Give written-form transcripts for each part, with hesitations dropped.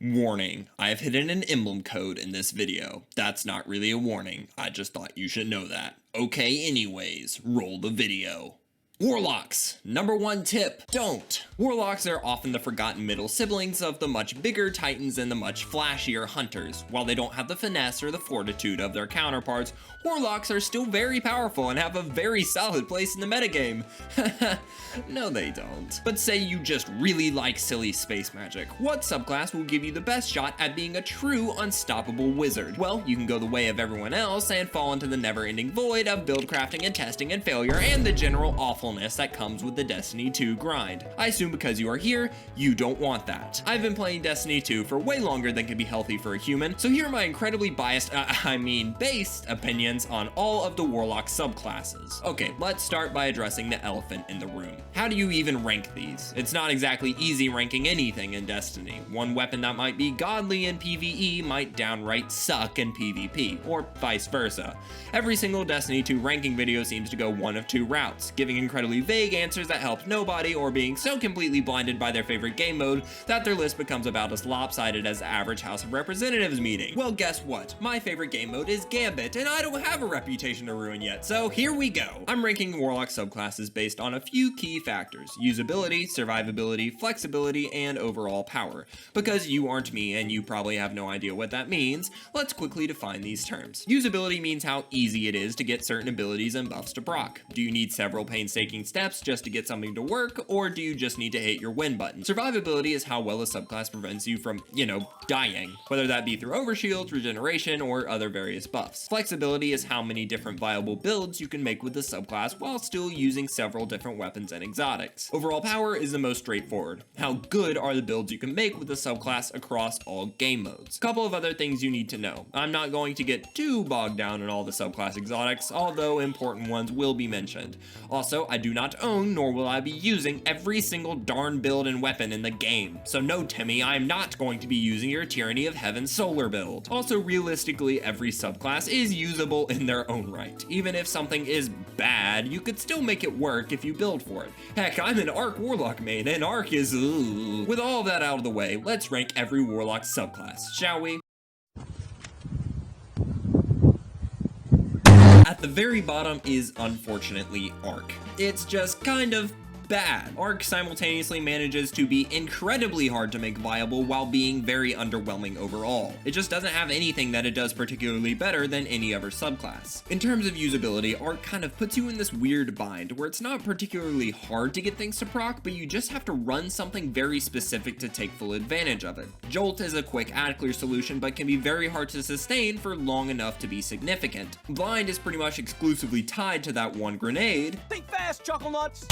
Warning, I have hidden an emblem code in this video. That's not really a warning, I just thought you should know that. Okay, anyways, roll the video. Warlocks! Number one tip, don't! Warlocks are often the forgotten middle siblings of the much bigger titans and the much flashier hunters. While they don't have the finesse or the fortitude of their counterparts, warlocks are still very powerful and have a very solid place in the metagame. No they don't. But say you just really like silly space magic. What subclass will give you the best shot at being a true unstoppable wizard? Well, you can go the way of everyone else and fall into the never-ending void of build crafting and testing and failure and the general awfulness that comes with the Destiny 2 grind. I assume because you are here, you don't want that. I've been playing Destiny 2 for way longer than can be healthy for a human, so here are my incredibly biased, based opinions on all of the Warlock subclasses. Okay, let's start by addressing the elephant in the room. How do you even rank these? It's not exactly easy ranking anything in Destiny. One weapon that might be godly in PvE might downright suck in PvP, or vice versa. Every single Destiny 2 ranking video seems to go one of two routes, giving incredibly vague answers that help nobody, or being so completely blinded by their favorite game mode that their list becomes about as lopsided as the average House of Representatives meeting. Well, guess what? My favorite game mode is Gambit, and I don't have a reputation to ruin yet, so here we go. I'm ranking Warlock subclasses based on a few key factors: usability, survivability, flexibility, and overall power. Because you aren't me and you probably have no idea what that means, let's quickly define these terms. Usability means how easy it is to get certain abilities and buffs to proc. Do you need several painstaking steps just to get something to work, or do you just need to hit your win button? Survivability is how well a subclass prevents you from, dying, whether that be through overshields, regeneration, or other various buffs. Flexibility is how many different viable builds you can make with the subclass while still using several different weapons and exotics. Overall power is the most straightforward. How good are the builds you can make with the subclass across all game modes? Couple of other things you need to know. I'm not going to get too bogged down in all the subclass exotics, although important ones will be mentioned. Also, I do not own, nor will I be using every single darn build and weapon in the game. So no, Timmy, I am not going to be using your Tyranny of Heaven solar build. Also, realistically, every subclass is usable in their own right. Even if something is bad, you could still make it work if you build for it. Heck, I'm an Arc Warlock main, and Arc is ugh. With all of that out of the way, let's rank every Warlock subclass, shall we? At the very bottom is, unfortunately, Arc. It's just kind of bad. Arc simultaneously manages to be incredibly hard to make viable while being very underwhelming overall. It just doesn't have anything that it does particularly better than any other subclass. In terms of usability, Arc kind of puts you in this weird bind where it's not particularly hard to get things to proc, but you just have to run something very specific to take full advantage of it. Jolt is a quick ad clear solution, but can be very hard to sustain for long enough to be significant. Blind is pretty much exclusively tied to that one grenade. Think fast, chuckle nuts!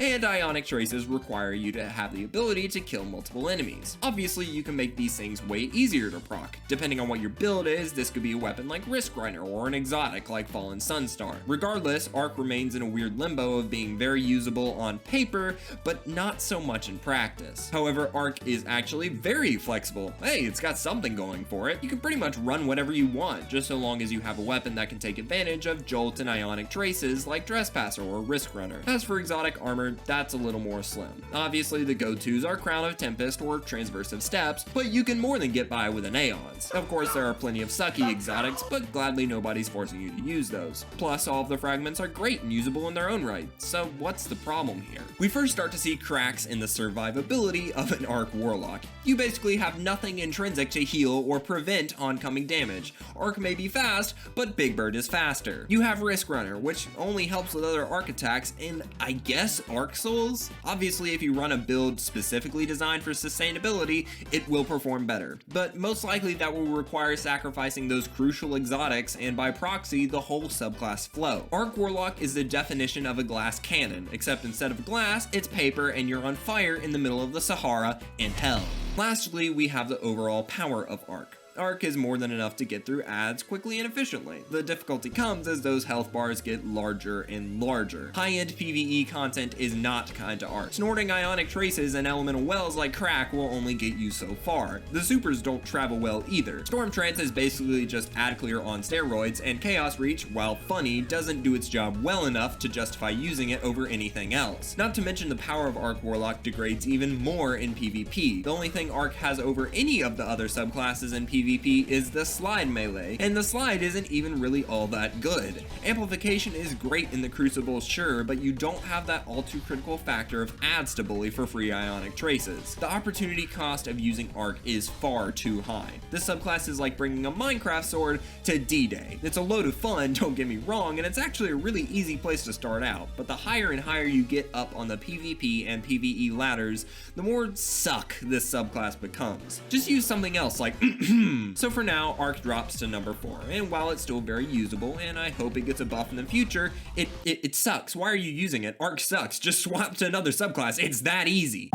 And Ionic Traces require you to have the ability to kill multiple enemies. Obviously, you can make these things way easier to proc. Depending on what your build is, this could be a weapon like Risk Runner or an exotic like Fallen Sunstar. Regardless, Arc remains in a weird limbo of being very usable on paper, but not so much in practice. However, Arc is actually very flexible. Hey, it's got something going for it. You can pretty much run whatever you want, just so long as you have a weapon that can take advantage of Jolt and Ionic Traces like Trespasser or Risk Runner. As for exotic armor, that's a little more slim. Obviously, the go-tos are Crown of Tempest or Transversive Steps, but you can more than get by with an Aeons. Of course, there are plenty of sucky exotics, but gladly nobody's forcing you to use those. Plus, all of the fragments are great and usable in their own right, so what's the problem here? We first start to see cracks in the survivability of an Arc Warlock. You basically have nothing intrinsic to heal or prevent oncoming damage. Arc may be fast, but Big Bird is faster. You have Risk Runner, which only helps with other Arc attacks, and I guess Arc Souls? Obviously, if you run a build specifically designed for sustainability, it will perform better. But most likely that will require sacrificing those crucial exotics and by proxy, the whole subclass flow. Arc Warlock is the definition of a glass cannon, except instead of glass, it's paper and you're on fire in the middle of the Sahara in hell. Lastly, we have the overall power of Arc. Arc is more than enough to get through ads quickly and efficiently. The difficulty comes as those health bars get larger and larger. High-end PvE content is not kind to Arc. Snorting ionic traces and elemental wells like crack will only get you so far. The supers don't travel well either. Storm Trance is basically just ad clear on steroids, and Chaos Reach, while funny, doesn't do its job well enough to justify using it over anything else. Not to mention the power of Arc Warlock degrades even more in PvP. The only thing Arc has over any of the other subclasses in PvP is the slide melee, and the slide isn't even really all that good. Amplification is great in the Crucible, sure, but you don't have that all too critical factor of ads to bully for free ionic traces. The opportunity cost of using Arc is far too high. This subclass is like bringing a Minecraft sword to D-Day. It's a load of fun, don't get me wrong, and it's actually a really easy place to start out, but the higher and higher you get up on the PvP and PvE ladders, the more suck this subclass becomes. Just use something else like So for now, Arc drops to number 4, and while it's still very usable, and I hope it gets a buff in the future, it sucks. Why are you using it? Arc sucks. Just swap to another subclass. It's that easy.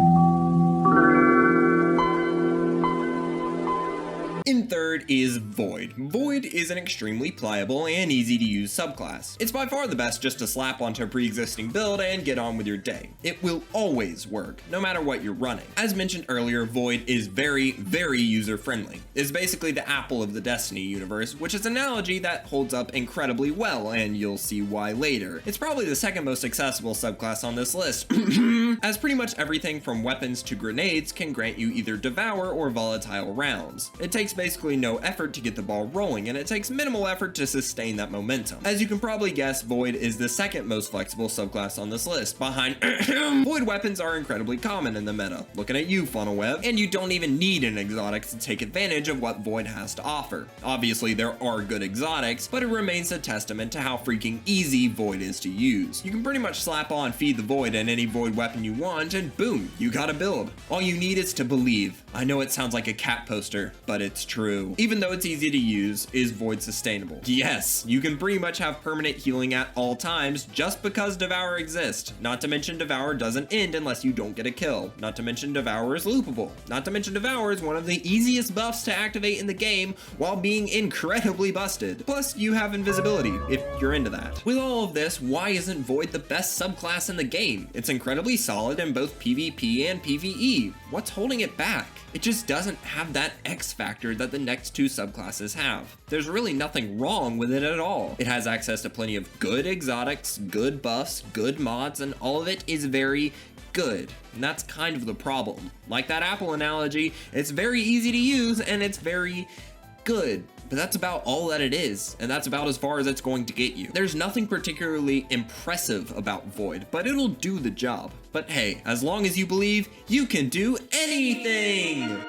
In third is Void. Void is an extremely pliable and easy to use subclass. It's by far the best just to slap onto a pre-existing build and get on with your day. It will always work, no matter what you're running. As mentioned earlier, Void is very, very user-friendly. It's basically the Apple of the Destiny universe, which is an analogy that holds up incredibly well, and you'll see why later. It's probably the second most accessible subclass on this list, as pretty much everything from weapons to grenades can grant you either devour or volatile rounds. It takes basically no effort to get the ball rolling, and it takes minimal effort to sustain that momentum. As you can probably guess, Void is the second most flexible subclass on this list, behind Void weapons are incredibly common in the meta. Looking at you, Funnelweb. And you don't even need an exotic to take advantage of what Void has to offer. Obviously, there are good exotics, but it remains a testament to how freaking easy Void is to use. You can pretty much slap on Feed the Void and any Void weapon you want, and boom, you got a build. All you need is to believe. I know it sounds like a cat poster, but it's true. Even though it's easy to use, is Void sustainable? Yes, you can pretty much have permanent healing at all times just because Devour exists. Not to mention Devour doesn't end unless you don't get a kill. Not to mention Devour is loopable. Not to mention Devour is one of the easiest buffs to activate in the game while being incredibly busted. Plus, you have invisibility if you're into that. With all of this, why isn't Void the best subclass in the game? It's incredibly solid in both PvP and PvE. What's holding it back? It just doesn't have that X factor that the next two subclasses have. There's really nothing wrong with it at all. It has access to plenty of good exotics, good buffs, good mods, and all of it is very good. And that's kind of the problem. Like that Apple analogy, it's very easy to use and it's very good. But that's about all that it is, and that's about as far as it's going to get you. There's nothing particularly impressive about Void, but it'll do the job. But hey, as long as you believe, you can do anything!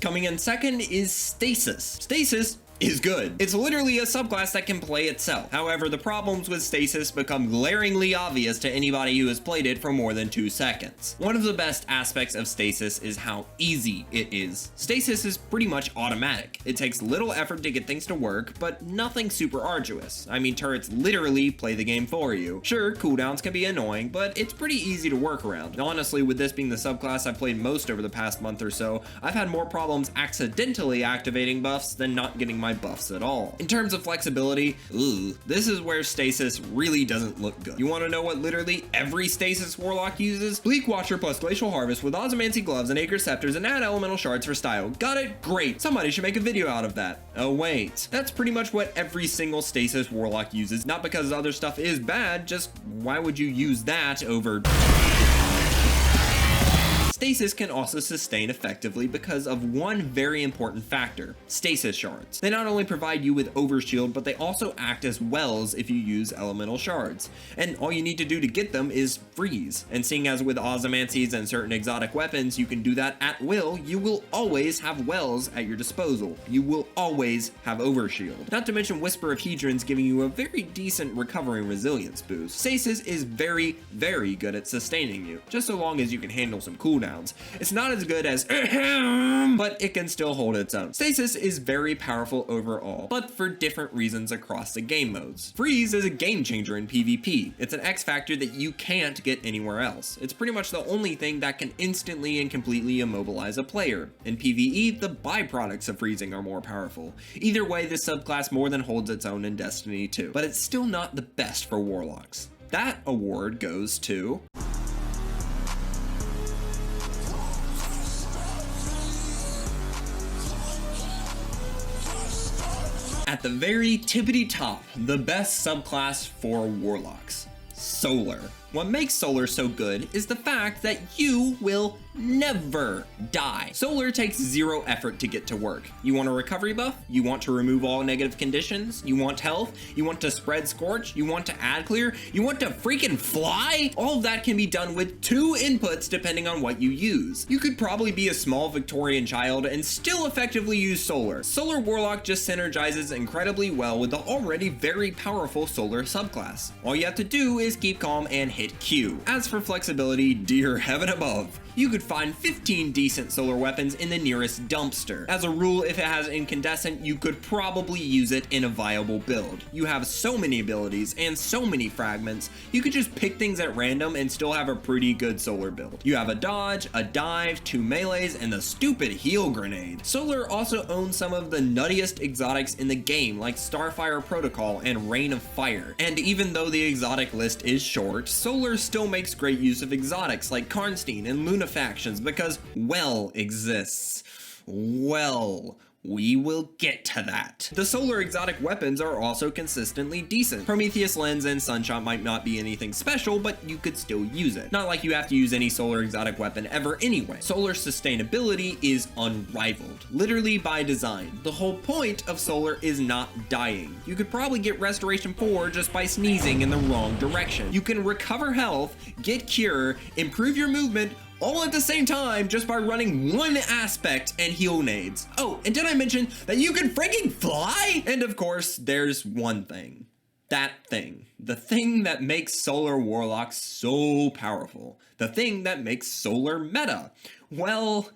Coming in second is Stasis. Stasis is good. It's literally a subclass that can play itself. However, the problems with Stasis become glaringly obvious to anybody who has played it for more than 2 seconds. One of the best aspects of Stasis is how easy it is. Stasis is pretty much automatic. It takes little effort to get things to work, but nothing super arduous. I mean, turrets literally play the game for you. Sure, cooldowns can be annoying, but it's pretty easy to work around. Honestly, with this being the subclass I've played most over the past month or so, I've had more problems accidentally activating buffs than not getting my buffs at all. In terms of flexibility, this is where Stasis really doesn't look good. You want to know what literally every Stasis Warlock uses? Bleak Watcher plus Glacial Harvest with Ozymancy Gloves and Acre Scepters and add Elemental Shards for style. Got it? Great. Somebody should make a video out of that. Oh wait. That's pretty much what every single Stasis Warlock uses, not because other stuff is bad, just why would you use that over Stasis can also sustain effectively because of one very important factor: stasis shards. They not only provide you with overshield, but they also act as wells if you use elemental shards. And all you need to do to get them is freeze. And seeing as with Ozymancies and certain exotic weapons you can do that at will, you will always have wells at your disposal. You will always have overshield. Not to mention Whisper of Hedrons giving you a very decent recovery and resilience boost. Stasis is very, very good at sustaining you, just so long as you can handle some cooldowns. It's not as good as but it can still hold its own. Stasis is very powerful overall, but for different reasons across the game modes. Freeze is a game changer in PvP. It's an X factor that you can't get anywhere else. It's pretty much the only thing that can instantly and completely immobilize a player. In PvE, the byproducts of freezing are more powerful. Either way, this subclass more than holds its own in Destiny 2, but it's still not the best for Warlocks. That award goes to... At the very tippity top, the best subclass for Warlocks: Solar. What makes Solar so good is the fact that you will never die. Solar takes zero effort to get to work. You want a recovery buff? You want to remove all negative conditions? You want health? You want to spread Scorch? You want to add clear? You want to freaking fly? All of that can be done with 2 inputs depending on what you use. You could probably be a small Victorian child and still effectively use Solar. Solar Warlock just synergizes incredibly well with the already very powerful Solar subclass. All you have to do is keep calm and hit Q. As for flexibility, dear heaven above, you could find 15 decent solar weapons in the nearest dumpster. As a rule, if it has incandescent, you could probably use it in a viable build. You have so many abilities and so many fragments, you could just pick things at random and still have a pretty good solar build. You have a dodge, a dive, 2 melees, and the stupid heal grenade. Solar also owns some of the nuttiest exotics in the game, like Starfire Protocol and Rain of Fire. And even though the exotic list is short, Solar still makes great use of exotics like Karnstein and Luna factions because well exists. Well, we will get to that. The Solar exotic weapons are also consistently decent. Prometheus Lens and Sunshot might not be anything special, but you could still use it. Not like you have to use any Solar exotic weapon ever anyway. Solar sustainability is unrivaled, literally by design. The whole point of Solar is not dying. You could probably get Restoration 4 just by sneezing in the wrong direction. You can recover health, get cure, improve your movement, all at the same time just by running one aspect and heal nades. Oh, and did I mention that you can freaking fly? And of course, there's one thing. That thing. The thing that makes Solar Warlocks so powerful. The thing that makes Solar meta. Well.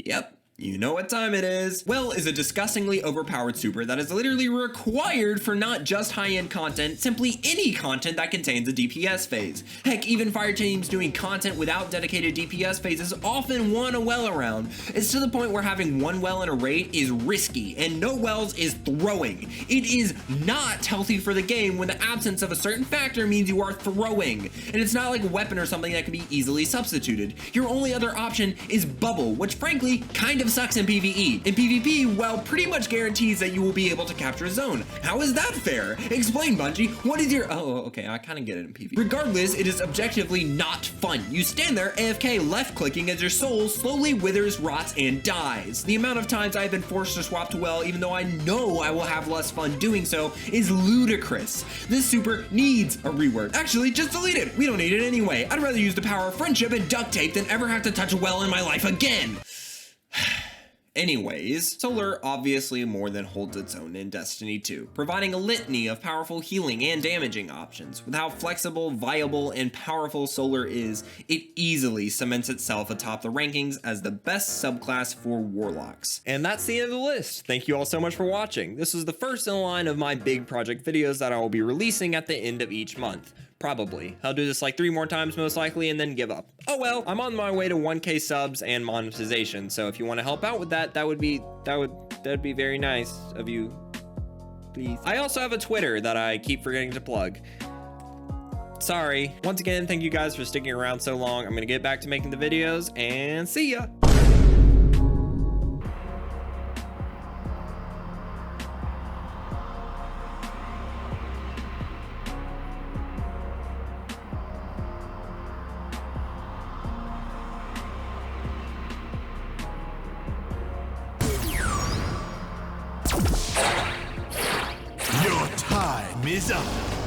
Yep. You know what time it is. Well is a disgustingly overpowered super that is literally required for not just high-end content, simply any content that contains a DPS phase. Heck, even fire teams doing content without dedicated DPS phases often want a well around. It's to the point where having 1 well in a raid is risky, and no wells is throwing. It is not healthy for the game when the absence of a certain factor means you are throwing. And it's not like a weapon or something that can be easily substituted. Your only other option is Bubble, which frankly kind of sucks in PvE. In PvP, well, pretty much guarantees that you will be able to capture a zone. How is that fair? Explain, Bungie. What is your... Oh, okay, I kind of get it in PvP. Regardless, it is objectively not fun. You stand there AFK left-clicking as your soul slowly withers, rots, and dies. The amount of times I've been forced to swap to well, even though I know I will have less fun doing so, is ludicrous. This super needs a rework. Actually, just delete it. We don't need it anyway. I'd rather use the power of friendship and duct tape than ever have to touch a well in my life again. Anyways, Solar obviously more than holds its own in Destiny 2, providing a litany of powerful healing and damaging options. With how flexible, viable, and powerful Solar is, it easily cements itself atop the rankings as the best subclass for Warlocks. And that's the end of the list. Thank you all so much for watching. This was the first in line of my big project videos that I will be releasing at the end of each month. Probably. I'll do this like 3 more times most likely and then give up. Oh well, I'm on my way to 1K subs and monetization, so if you want to help out with that, that'd be very nice of you. Please. I also have a Twitter that I keep forgetting to plug. Sorry. Once again, thank you guys for sticking around so long. I'm gonna get back to making the videos and see ya. Time is up.